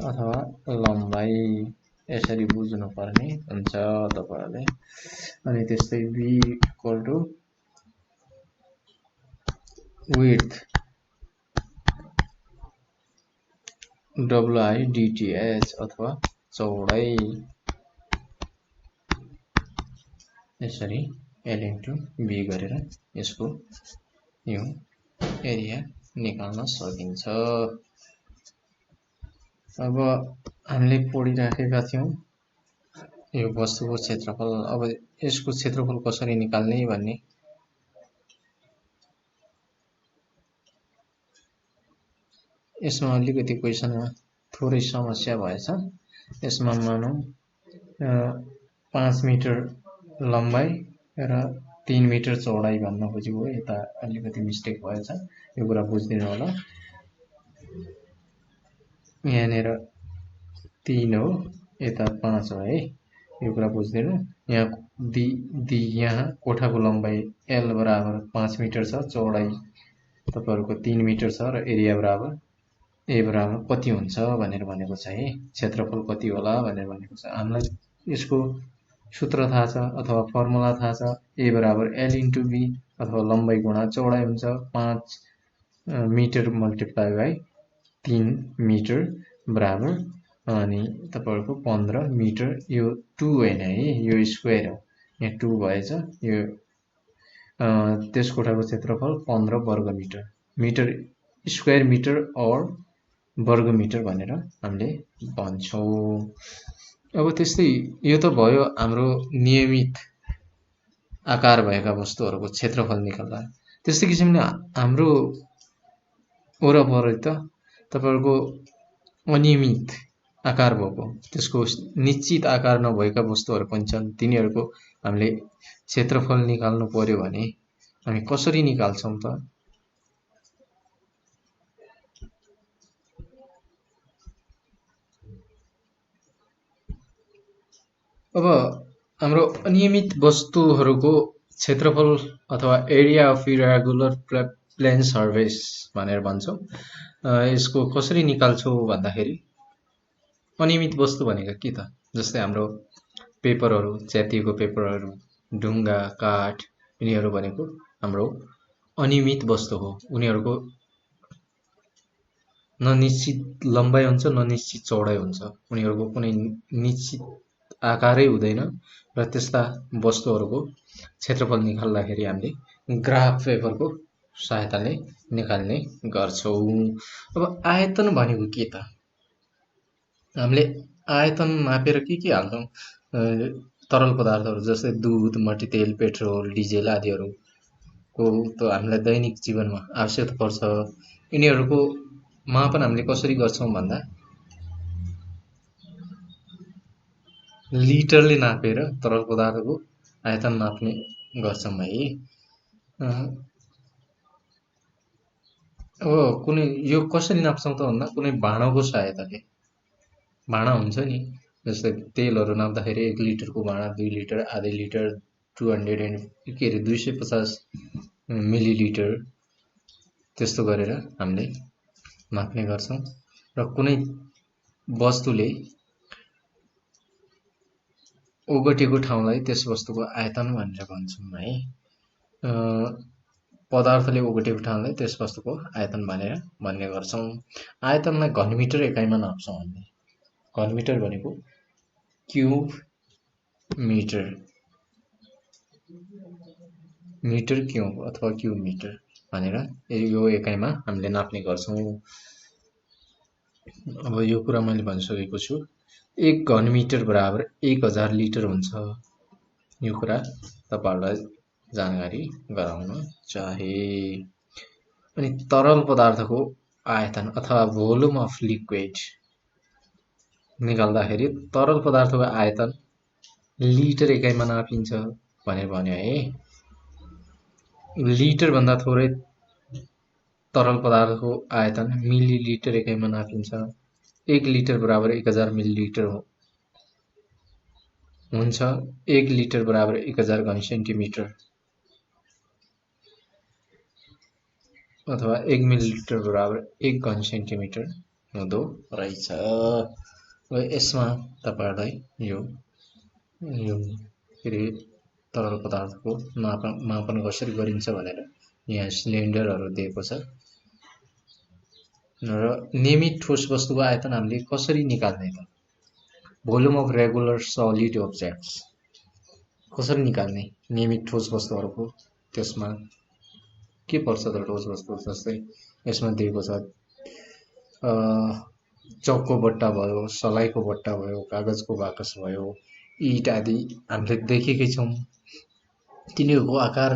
अथवा लम्बाई, यसरी बुझ्नु पर्ने हुन्छ तपाईहरुले। अनि त्यस्तै b equal to width, WIDTH अथवा चौडाई, यसरी l इन्टु b गरेर यसको यो एरिया निकाल्न सकिन्छ। अब हामीले पढिराखेका थियौं यो वस्तुको क्षेत्रफल। अब यसको क्षेत्रफल कसरी निकाल्ने भन्ने यसमा अलिकति क्वेसनमा थोरै समस्या भएछ। यसमा मानौँ 5 मिटर लम्बाइ र 3 मिटर चौडाइ भन्न खोजेको हो। यता अलिकति मिस्टेक भएछ, यो कुरा बुझिदिनु होला। यहाँनिर 3 हो, यता 5 हो है, यो कुरा बुझिदिनु। यहाँ कोठाको लम्बाइ L बराबर 5 मिटर छ, चौडाइ तपाईहरुको 3 मिटर छ र एरिया बराबर A बराबर कति हुन्छ भनेर भनेको छ है, क्षेत्रफल कति होला भनेर भनेको छ। हामीलाई यसको सूत्र थाहा छ अथवा फर्मुला थाहा छ, A बराबर L इन्टु B अथवा लम्बाइ गुणा चौडाइ हुन्छ। 5 मिटर मल्टिप्लाई बाई 3 मिटर बराबर अनि तपाईहरुको 15 मिटर। यो 2 होइन है, यो स्क्वायर हो, यहाँ 2 भएछ। यो त्यस कोठाको क्षेत्रफल 15 वर्ग मिटर, मिटर स्क्वायर मिटर और वर्ग मिटर भनेर हामीले भन्छौं। अब त्यस्तै यो त भयो हाम्रो नियमित आकार भएका वस्तुहरूको क्षेत्रफल निकाल्दा। त्यस्तै किसिमले हाम्रो वरपर त तपाईहरुको अनियमित आकार भएको, त्यसको निश्चित आकार नभएका वस्तुहरू पनि छन्। तिनीहरूको हामीले क्षेत्रफल निकाल्नु पर्यो भने हामी कसरी निकाल्छौं त? अब हाम्रो अनियमित वस्तुहरूको क्षेत्रफल अथवा area of irregular plane surface भनेर भन्छौं। यसको कसरी निकाल्छौं भन्दाखेरि अनियमित वस्तु भनेको के त? जस्तै हाम्रो पेपरहरू, च्यातिएको पेपरहरू, ढुङ्गा, काठ, यिनीहरू भनेको हाम्रो अनियमित वस्तु हो। उनीहरूको न निश्चित लम्बाइ हुन्छ न निश्चित चौडाइ हुन्छ, उनीहरूको कुनै निश्चित आकारै हुँदैन र त्यस्ता वस्तुहरूको क्षेत्रफल निकाल्दाखेरि हामीले ग्राफ पेपरको सहायताले निकाल्ने गर्छौं। अब आयतन भनेको के त? हामीले आयतन मापेर के हाल्छौं? तरल पदार्थहरू जस्तै दूध, मट्टीतेल, पेट्रोल, डिजेल आदिहरूको त हामीलाई दैनिक जीवनमा आवश्यकता पर्छ। यिनीहरूको मापन हामीले कसरी गर्छौं भन्दा लिटरले नापेर तरल पदार्थको आयतन नाप्ने गर्छौं है। अब कुनै यो कसरी नाप्छौं त भन्दा कुनै भाँडोको सहायताले, भाँडा हुन्छ नि, जस्तै तेलहरू नाप्दाखेरि 1 लिटरको भाँडा, 2 लिटर, आधै लिटर, 250 मिलिलिटर त्यस्तो गरेर हामीले नाप्ने गर्छौं। र कुनै वस्तुले ओगटेको ठाउँलाई त्यस वस्तुको आयतन भनेर भन्छौं है। पदार्थले ओगटेको ठाउँलाई त्यस वस्तुको आयतन भनेर भन्ने गर्छौं। आयतनलाई घनमिटर एकाइमा नाप्छौं हामीले। घनमिटर भनेको क्युब मिटर, मिटर क्युब अथवा क्युब मिटर भनेर यो एकाइमा हामीले नाप्ने गर्छौं। अब यो कुरा मैले भनिसकेको छु। 1 घनमिटर बराबर 1000 लिटर हुन्छ। यो कुरा तपाईहरुलाई जानकारी गराउन चाहे। अनि तरल पदार्थको आयतन अथवा भोल्युम अफ लिक्विड निकाल्दाखेरि तरल पदार्थको आयतन लिटर एकाइमा नापिन्छ भनेर भन्यो है। लिटर भन्दा थोरै तरल पदार्थको आयतन मिलिलिटर एकाइमा नापिन्छ। 1 लिटर बराबर 1000 मिलिलिटर हुन्छ। 1 लिटर बराबर 1000 घन सेन्टिमिटर अथवा 1 मिलिलिटर बराबर 1 घन सेन्टिमिटर हुँदो रहेछ। यसमा तपाईहरुलाई यो तरल पदार्थको मापन कसरी गरिन्छ भनेर यहाँ सिलिन्डरहरू दिएको छ। र नियमित ठोस वस्तुको आयतन हामीले कसरी निकाल्ने त? Volume of regular solid objects कसरी निकाल्ने? नियमित ठोस वस्तुहरूको त्यसमा के पर्छ त ठोस वस्तु? जस्तै यसमा दिएको छ चकको बट्टा भयो, सलाइको बट्टा भयो, कागजको बाकस भयो, इट आदि हामीले देखेकै छौं। तिनीहरूको आकार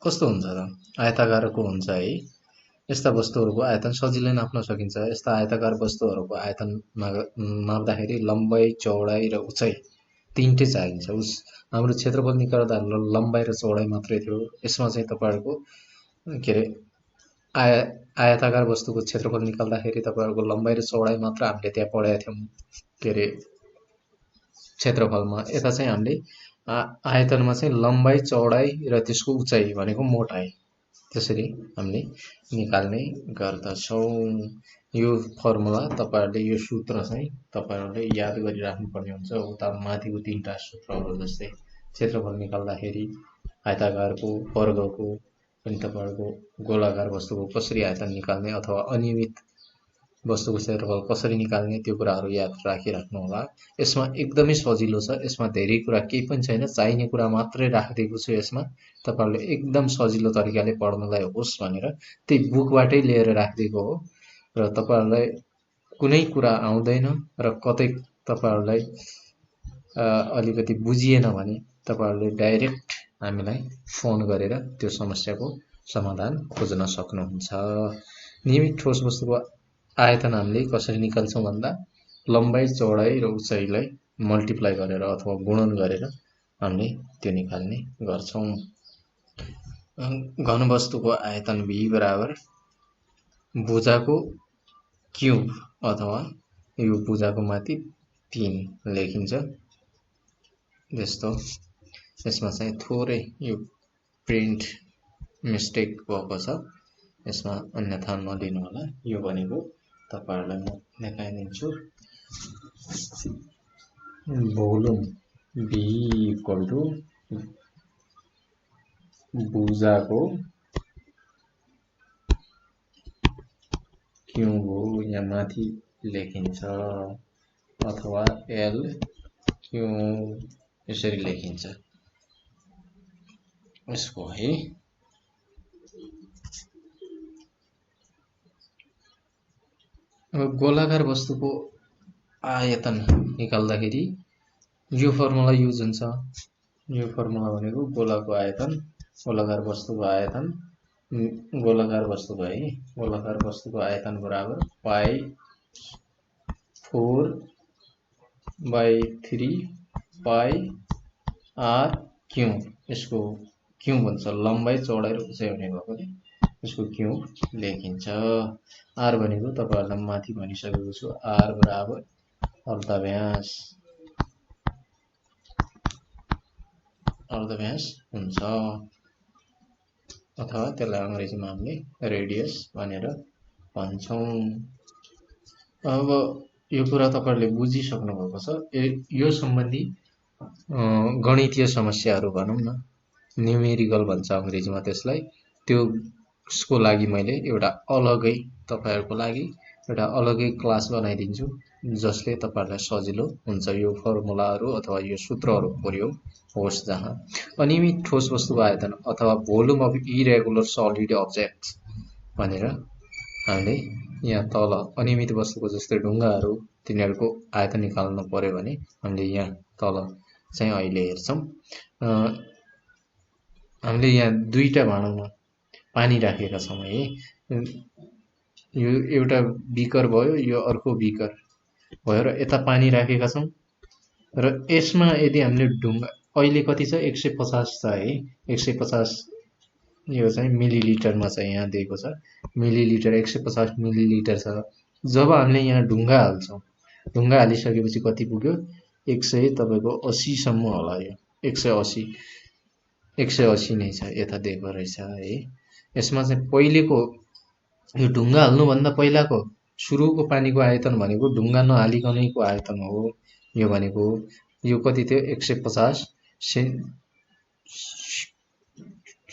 कस्तो हुन्छ त? आयताकारको हुन्छ है। यस्ता वस्तुहरूको आयतन सजिलै नाप्न सकिन्छ। यस्ता आयताकार वस्तुहरूको आयतन नाप्दाखेरि लम्बाइ, चौडाइ र उचाइ तीनटै चाहिन्छ। हाम्रो क्षेत्रफल निकाल्दा लम्बाइ र चौडाइ मात्रै थियो। यसमा चाहिँ तपाईँहरूको के अरे आयताकार वस्तुको क्षेत्रफल निकाल्दाखेरि तपाईँहरूको लम्बाइ र चौडाइ मात्र हामीले त्यहाँ पढाएका थियौँ के अरे क्षेत्रफलमा। यता चाहिँ हामीले आयतनमा चाहिँ लम्बाइ, चौडाइ र त्यसको उचाइ भनेको मोटाइ त्यसरी हामीले निकाल्ने गर्दछौँ। यो फर्मुला तपाईँहरूले यो सूत्र चाहिँ तपाईँहरूले याद गरिराख्नुपर्ने हुन्छ। उता माथिको तीनटा सूत्रहरू जस्तै क्षेत्रफल निकाल्दाखेरि आयताकारको, वर्गको पनि तपाईँहरूको गोलाकार वस्तुको कसरी आयतन निकाल्ने अथवा अनियमित वस्तुको क्षेत्रफल कसरी निकाल्ने त्यो कुराहरू याद राखिराख्नु होला। यसमा एकदमै सजिलो छ। यसमा धेरै कुरा केही पनि छैन, चाहिने कुरा मात्रै राखिदिएको छु। यसमा तपाईँहरूले एकदम सजिलो तरिकाले पढ्नलाई होस् भनेर त्यही बुकबाटै लिएर राखिदिएको हो। र तपाईँहरूलाई कुनै कुरा आउँदैन र कतै तपाईँहरूलाई अलिकति बुझिएन भने तपाईँहरूले डाइरेक्ट हामीलाई फोन गरेर त्यो समस्याको समाधान खोज्न सक्नुहुन्छ। नियमित ठोस वस्तुको आयतन हामीले कसरी निकाल्छौँ भन्दा लम्बाइ, चौडाइ र उचाइलाई मल्टिप्लाई गरेर अथवा गुणन गरेर हामीले त्यो निकाल्ने गर्छौँ। घनवस्तुको आयतन V बराबर भुजाको क्युब अथवा यो भुजाको माथि 3 लेखिन्छ। जस्तो यसमा चाहिँ थोरै यो प्रिन्ट मिस्टेक भएको छ, यसमा अन्यथा नलिनु होला। यो भनेको तपाईहरुलाई म देखाइदिन्छु। भोल्युम V इक्वल टु भुजाको क्युब हो, यहाँ माथि लेखिन्छ, अथवा L क्युब यसरी लेखिन्छ। यसको है अब गोलाकार वस्तुको आयतन निकाल्दाखेरि यो फर्मुला युज हुन्छ। यो फर्मुला भनेको गोलाको आयतन, गोलाकार वस्तुको आयतन, गोलाकार वस्तुको है, गोलाकार वस्तुको आयतन बराबर पाई 4/3 पाई r क्युब। यसको क्युब भन्छ, लम्बाइ, चौडाइ र उचाइ हुने भएकोले यसको क्युब लेखिन्छ। r भनेको तपाईहरुलाई माथि भनिसकेको छु, r बराबर अर्धव्यास हुन्छ, अथवा त्यसलाई अंग्रेजीमा हामीले रेडियस भनेर भन्छौं। अब यो कुरा तपाईहरुले बुझिसक्नु भएको छ। यो सम्बन्धी गणितीय समस्याहरू भनौं न, न्यूमेरिकल भन्छ अंग्रेजीमा त्यसलाई, त्यसको लागि मैले एउटा अलगै तपाईहरुको लागि एउटा अलगै क्लास बनाइदिन्छु, जसले तपाईहरुलाई सजिलो हुन्छ यो फर्मुलाहरू अथवा यो सूत्रहरू प्रयोग होस्। जहाँ अनियमित ठोस वस्तुको आयतन अथवा volume of irregular solid objects भनेर हामीले यहाँ तल अनियमित वस्तुको जस्तै ढुङ्गाहरू तिनीहरूको आयतन निकाल्नु पर्यो भने हामीले यहाँ तल चाहिँ अहिले हेर्छौं। हामीले यहाँ दुईटा भाँडामा पानी राखेका छौं है। यो एउटा बिकर भयो, यो अर्को बिकर भयो र यता पानी राखेका छौं र यसमा यदि हामीले ढुङ्गा अहिले कति छ 150 छ है, 150 यो चाहिँ मिलिलिटरमा छ, यहाँ दिएको छ मिलिलिटर, 150 मिलिलिटर छ। जब हामीले यहाँ ढुङ्गा हाल्छौं, ढुङ्गा हालिसकेपछि कति पुग्यो 100 तपाईको 80 सम्म होला। यो 180 नै छ, यता दिएको रहेछ है। यसमा चाहिँ पहिलेको यो ढुङ्गा हाल्नु भन्दा पहिलाको सुरुको पानीको आयतन भनेको ढुङ्गा नहालिकनैको आयतन हो। यो भनेको यो कति थियो 150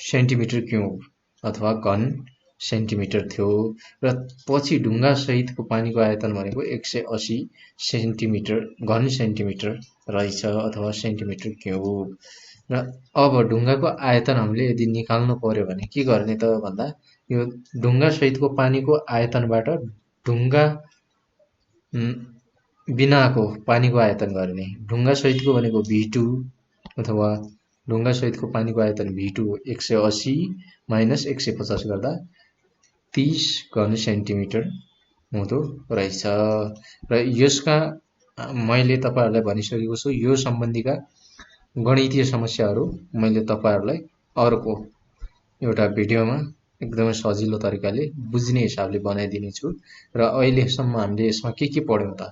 सेन्टिमिटर क्युब अथवा घन सेन्टिमिटर थियो र पछि ढुङ्गा सहितको पानीको आयतन भनेको 180 सेन्टिमिटर घन सेन्टिमिटर रहेछ अथवा सेन्टिमिटर क्युब। र अब ढुङ्गाको आयतन हामीले यदि निकाल्नु पर्यो भने के गर्ने त भन्दा यो ढुङ्गा सहितको पानीको आयतनबाट ढुङ्गा बिनाको पानीको आयतन गर्ने। ढुङ्गा सहितको भनेको V2 अथवा ढुङ्गा सहितको पानीको आयतन V2 180 - 150 गर्दा 30 घन सेन्टिमिटर हुँदो रहेछ र यसका मैले तपाईहरुलाई भनिसकेको छु यो सम्बन्धीका गणितीय समस्याहरू मैले तपाईहरुलाई अर्को एउटा भिडियोमा एकदमै सजिलो तरिकाले बुझ्ने हिसाबले बनाइदिने छु र अहिलेसम्म हामीले यसमा के पढ्यौं त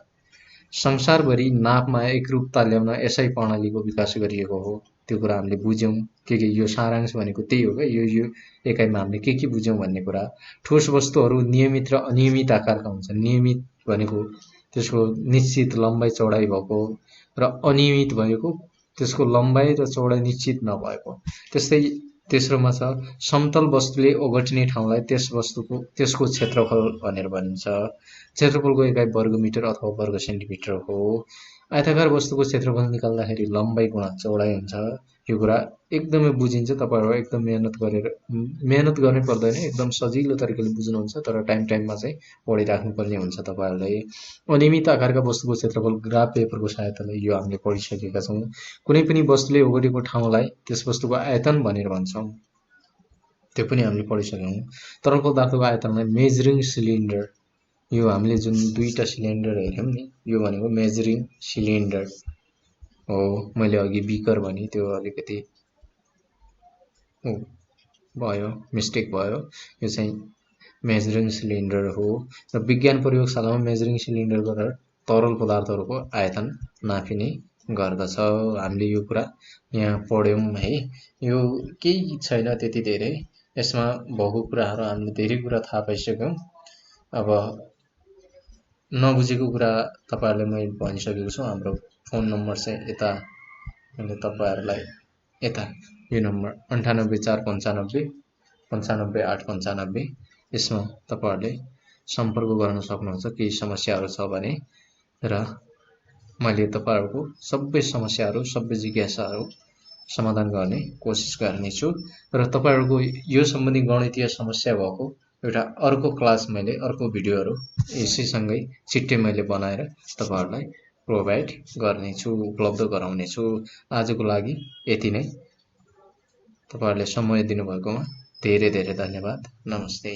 संसारभरि नापमा एकरूपता ल्याउन यसै प्रणालीको विकास गरिएको हो त्यो कुरा हामीले बुझ्यौं के यो सारांश भनेको त्यही हो के यो एकाइमा हामीले के बुझ्यौं भन्ने कुरा ठोस वस्तुहरू नियमित र अनियमित आकारका हुन्छन् नियमित भनेको त्यसको निश्चित लम्बाइ चौडाइ भएको र अनियमित भनेको त्यसको लम्बाइ र चौडाइ निश्चित नभएको त्यस्तै तेस्रोमा छ समतल वस्तुले ओगट्ने ठाउँलाई त्यसको क्षेत्रफल भनेर भनिन्छ क्षेत्रफलको एकाइ वर्ग मिटर अथवा वर्ग सेन्टिमिटर हो आयताकार वस्तुको क्षेत्रफल निकाल्दाखेरि लम्बाइ गुणा चौडाइ हुन्छ यो कुरा एकदमै बुझिन्छ तपाईहरु एकदम मेहनत गर्नै पर्दैन एकदम सजिलो तरिकाले बुझ्नुहुन्छ तर टाइममा चाहिँ पढिराख्नु पर्ने हुन्छ तपाईहरुलाई अनियमित आकारका वस्तुको क्षेत्रफल ग्राफ पेपरको सहायताले यो हामीले पढिसकेका छौं कुनै पनि वस्तुले ओगटेको ठाउँलाई त्यस वस्तुको आयतन भनेर भन्छौं त्यो पनि हामीले पढिसक्यौं तरल पदार्थको आयतनलाई मेजरिङ सिलिन्डर यो हामीले जुन दुईटा सिलिन्डर हेर्यौं नि यो भनेको मेजरिङ सिलिन्डर हो मैले अघि बिकर भने त्यो अलिकति भयो मिस्टेक भयो यो चाहिँ मेजरिङ सिलिन्डर हो र विज्ञान प्रयोगशालामा मेजरिङ सिलिन्डर गरेर तरल पदार्थहरूको आयतन नापिने गर्दछ हामीले यो कुरा यहाँ पढ्यौं है यो केही छैन त्यति धेरै यसमा भएको कुराहरु हामीले धेरै कुरा थाहा पाइसक्यौं अब नबुझेको कुरा तपाईहरुलाई मैले भनिसकेको छु हाम्रो फोन नम्बर चाहिँ यता मैले तपाईहरुलाई यता यो नम्बर 98495 95895 यसमा तपाईहरुले सम्पर्क गर्न सक्नुहुन्छ केही समस्याहरु छ भने र मैले तपाईहरुको सबै समस्याहरु सबै जिज्ञासाहरु समाधान गर्ने कोसिस गर्नेछु र तपाईहरुको यो सम्बन्धी गणितीय समस्या भएको एउटा अर्को क्लास मैले अर्को भिडियोहरु यसैसँगै छिट्टै मैले बनाएर तपाईहरुलाई प्रोभाइड गर्नेछु उपलब्ध गराउनेछु आजको लागि यति नै तपाईहरुले समय दिनुभएकोमा धेरै धेरै धन्यवाद नमस्ते